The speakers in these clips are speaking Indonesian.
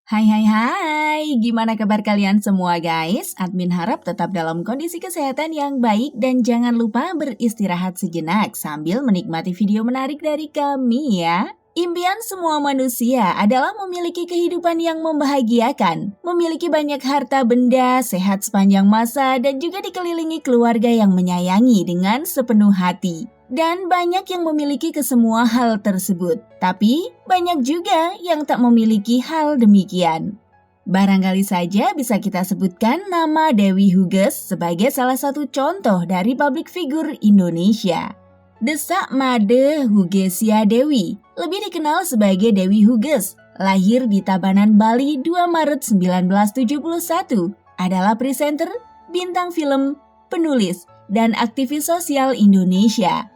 Hai hai hai, gimana kabar kalian semua guys? Admin harap tetap dalam kondisi kesehatan yang baik dan jangan lupa beristirahat sejenak sambil menikmati video menarik dari kami ya. Impian semua manusia adalah memiliki kehidupan yang membahagiakan, memiliki banyak harta benda, sehat sepanjang masa, dan juga dikelilingi keluarga yang menyayangi dengan sepenuh hati. Dan banyak yang memiliki kesemua hal tersebut, tapi banyak juga yang tak memiliki hal demikian. Barangkali saja bisa kita sebutkan nama Dewi Huges sebagai salah satu contoh dari publik figur Indonesia. Desak Made Hugesia Dewi, lebih dikenal sebagai Dewi Huges, lahir di Tabanan, Bali 2 Maret 1971, adalah presenter, bintang film, penulis, dan aktivis sosial Indonesia.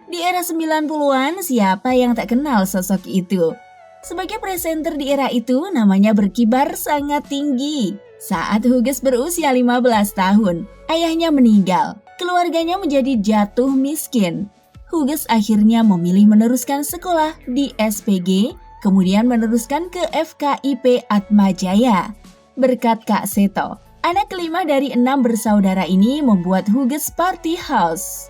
Di era 90-an, siapa yang tak kenal sosok itu? Sebagai presenter di era itu, namanya berkibar sangat tinggi. Saat Huges berusia 15 tahun, ayahnya meninggal. Keluarganya menjadi jatuh miskin. Huges akhirnya memilih meneruskan sekolah di SPG, kemudian meneruskan ke FKIP Atmajaya. Berkat Kak Seto, anak kelima dari 6 bersaudara ini membuat Huges Party House.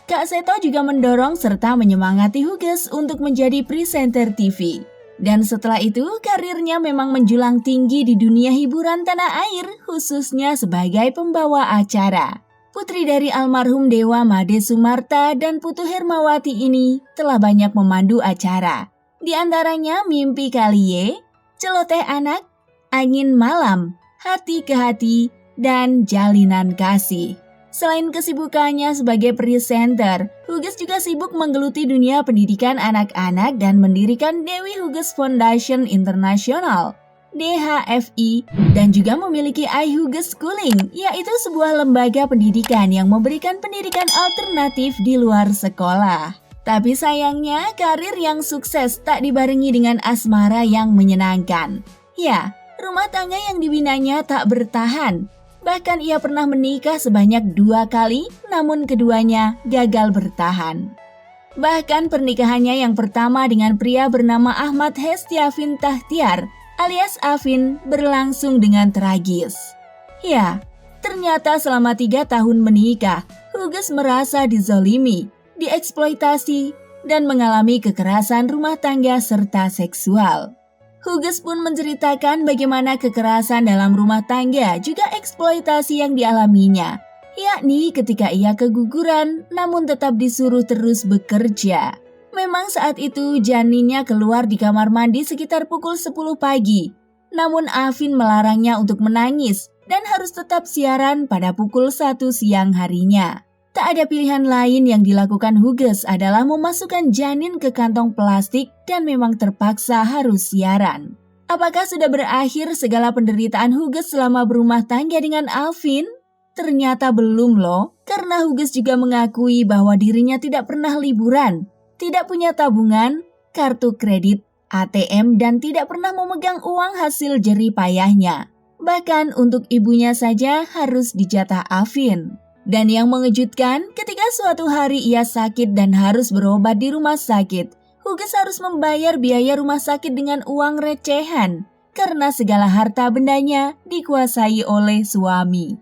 Kak Seto juga mendorong serta menyemangati Huges untuk menjadi presenter TV. Dan setelah itu, karirnya memang menjulang tinggi di dunia hiburan tanah air, khususnya sebagai pembawa acara. Putri dari almarhum Dewa Made Sumarta dan Putu Hermawati ini telah banyak memandu acara. Di antaranya Mimpi Kalie, Celoteh Anak, Angin Malam, Hati ke Hati, dan Jalinan Kasih. Selain kesibukannya sebagai presenter, Huges juga sibuk menggeluti dunia pendidikan anak-anak dan mendirikan Dewi Huges Foundation International, DHFI, dan juga memiliki I Huges Schooling, yaitu sebuah lembaga pendidikan yang memberikan pendidikan alternatif di luar sekolah. Tapi sayangnya, karir yang sukses tak dibarengi dengan asmara yang menyenangkan. Ya, rumah tangga yang dibinanya tak bertahan. Bahkan ia pernah menikah sebanyak 2 kali, namun keduanya gagal bertahan. Bahkan pernikahannya yang pertama dengan pria bernama Ahmad Hestiavin Tahtiar alias Afin berlangsung dengan tragis. Ya, ternyata selama 3 tahun menikah, Huges merasa dizolimi, dieksploitasi, dan mengalami kekerasan rumah tangga serta seksual. Huges pun menceritakan bagaimana kekerasan dalam rumah tangga juga eksploitasi yang dialaminya, yakni ketika ia keguguran namun tetap disuruh terus bekerja. Memang saat itu janinnya keluar di kamar mandi sekitar pukul 10 pagi, namun Afin melarangnya untuk menangis dan harus tetap siaran pada pukul 1 siang harinya. Tak ada pilihan lain yang dilakukan Huges adalah memasukkan janin ke kantong plastik dan memang terpaksa harus siaran. Apakah sudah berakhir segala penderitaan Huges selama berumah tangga dengan Afin? Ternyata belum loh, karena Huges juga mengakui bahwa dirinya tidak pernah liburan, tidak punya tabungan, kartu kredit, ATM, dan tidak pernah memegang uang hasil jerih payahnya. Bahkan untuk ibunya saja harus dijatah Afin. Dan yang mengejutkan, ketika suatu hari ia sakit dan harus berobat di rumah sakit, Huges harus membayar biaya rumah sakit dengan uang recehan karena segala harta bendanya dikuasai oleh suami.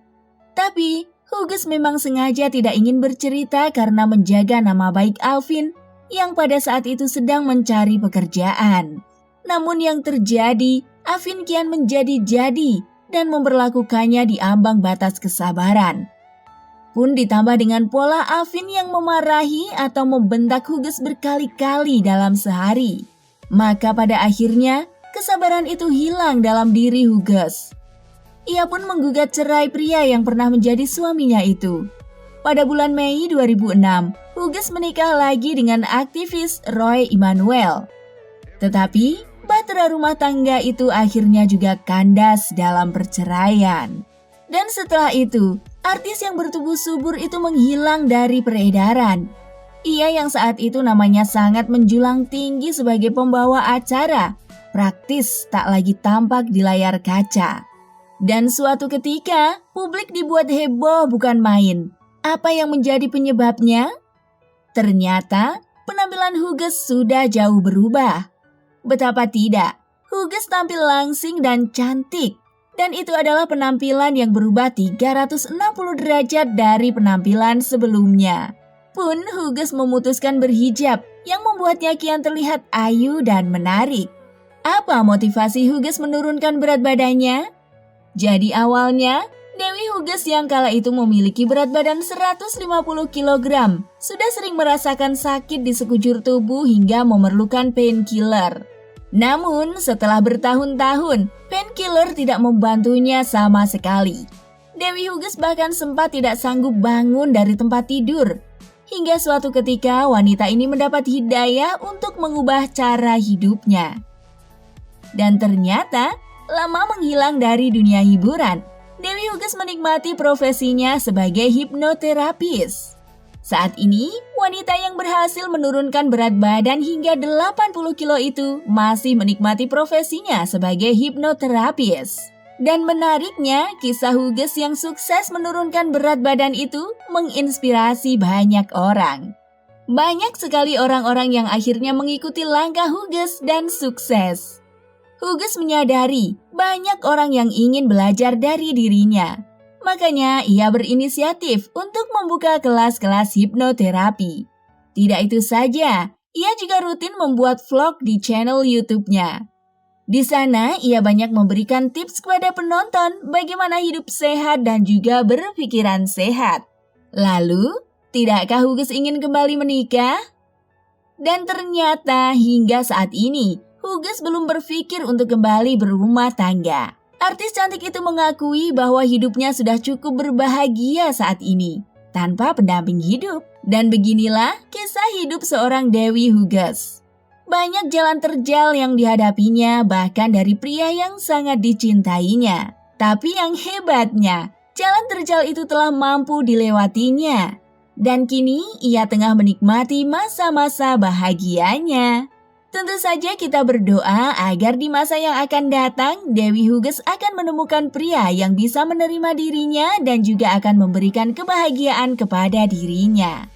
Tapi, Huges memang sengaja tidak ingin bercerita karena menjaga nama baik Afin yang pada saat itu sedang mencari pekerjaan. Namun yang terjadi, Afin kian menjadi-jadi dan memperlakukannya di ambang batas kesabaran. Pun ditambah dengan pola Afin yang memarahi atau membentak Huges berkali-kali dalam sehari. Maka pada akhirnya, kesabaran itu hilang dalam diri Huges. Ia pun menggugat cerai pria yang pernah menjadi suaminya itu. Pada bulan Mei 2006, Huges menikah lagi dengan aktivis Roy Immanuel. Tetapi, bahtera rumah tangga itu akhirnya juga kandas dalam perceraian. Dan setelah itu, artis yang bertubuh subur itu menghilang dari peredaran. Ia yang saat itu namanya sangat menjulang tinggi sebagai pembawa acara, praktis tak lagi tampak di layar kaca. Dan suatu ketika, publik dibuat heboh bukan main. Apa yang menjadi penyebabnya? Ternyata, penampilan Huges sudah jauh berubah. Betapa tidak, Huges tampil langsing dan cantik. Dan itu adalah penampilan yang berubah 360 derajat dari penampilan sebelumnya. Pun Huges memutuskan berhijab yang membuatnya kian terlihat ayu dan menarik. Apa motivasi Huges menurunkan berat badannya? Jadi awalnya, Dewi Huges yang kala itu memiliki berat badan 150 kg sudah sering merasakan sakit di sekujur tubuh hingga memerlukan painkiller. Namun setelah bertahun-tahun, painkiller tidak membantunya sama sekali. Dewi Huges bahkan sempat tidak sanggup bangun dari tempat tidur. Hingga suatu ketika wanita ini mendapat hidayah untuk mengubah cara hidupnya. Dan ternyata, lama menghilang dari dunia hiburan, Dewi Huges menikmati profesinya sebagai hipnoterapis. Saat ini, wanita yang berhasil menurunkan berat badan hingga 80 kilo itu masih menikmati profesinya sebagai hipnoterapis. Dan menariknya, kisah Huges yang sukses menurunkan berat badan itu menginspirasi banyak orang. Banyak sekali orang-orang yang akhirnya mengikuti langkah Huges dan sukses. Huges menyadari banyak orang yang ingin belajar dari dirinya. Makanya ia berinisiatif untuk membuka kelas-kelas hipnoterapi. Tidak itu saja, ia juga rutin membuat vlog di channel YouTube-nya. Di sana ia banyak memberikan tips kepada penonton bagaimana hidup sehat dan juga berpikiran sehat. Lalu, tidakkah Huges ingin kembali menikah? Dan ternyata hingga saat ini, Huges belum berpikir untuk kembali berumah tangga. Artis cantik itu mengakui bahwa hidupnya sudah cukup berbahagia saat ini, tanpa pendamping hidup. Dan beginilah kisah hidup seorang Dewi Huges. Banyak jalan terjal yang dihadapinya bahkan dari pria yang sangat dicintainya. Tapi yang hebatnya, jalan terjal itu telah mampu dilewatinya. Dan kini ia tengah menikmati masa-masa bahagianya. Tentu saja kita berdoa agar di masa yang akan datang, Dewi Huges akan menemukan pria yang bisa menerima dirinya dan juga akan memberikan kebahagiaan kepada dirinya.